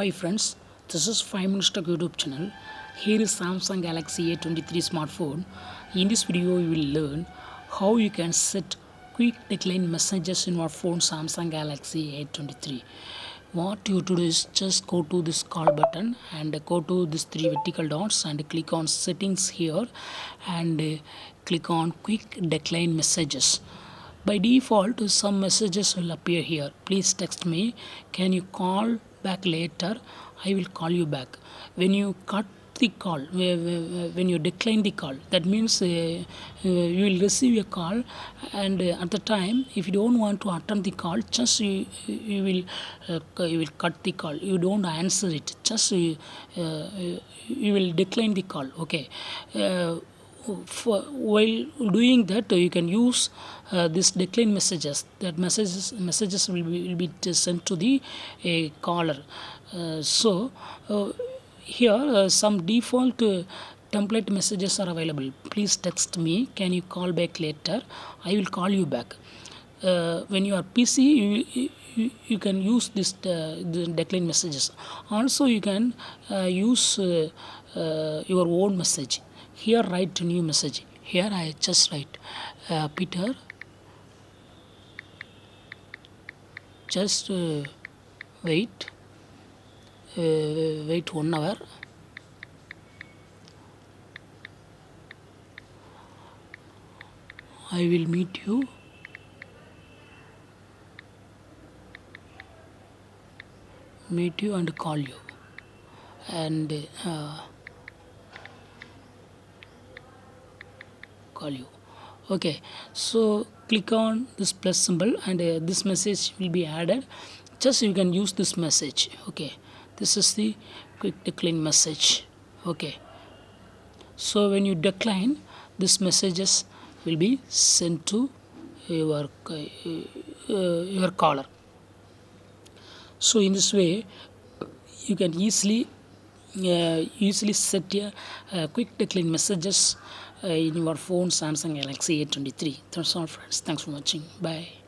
Hi friends, this is 5 Minutes Tech YouTube channel. Here is Samsung Galaxy A23 smartphone. In this video, you will learn how you can set quick decline messages in your phone Samsung Galaxy A23. What you do is just go to this call button and go to this three vertical dots and click on settings here and click on quick decline messages. By default, some messages will appear here. Please text me. Can you call back later? I will call you back. When you cut the call, when you decline the call, that means you will receive a call, and at the time, if you don't want to attend the call, just you will cut the call. You don't answer it. Just you will decline the call. Okay. While doing that, you can use this decline messages. That messages will be sent to the caller. Here some default template messages are available. Please text me. Can you call back later? I will call you back. When you are PC, you can use the decline messages. Also, you can use your own message. Here write a new message. Here I just write Peter, just wait 1 hour. I will meet you and call you, and call you. Okay, so click on this plus symbol and this message will be added. Just you can use this message. Okay, this is the quick decline message. Okay, so when you decline, this messages will be sent to your caller. So in this way, you can easily set a quick decline messages in your phone Samsung Galaxy A23. That's all friends. Thanks for watching. Bye.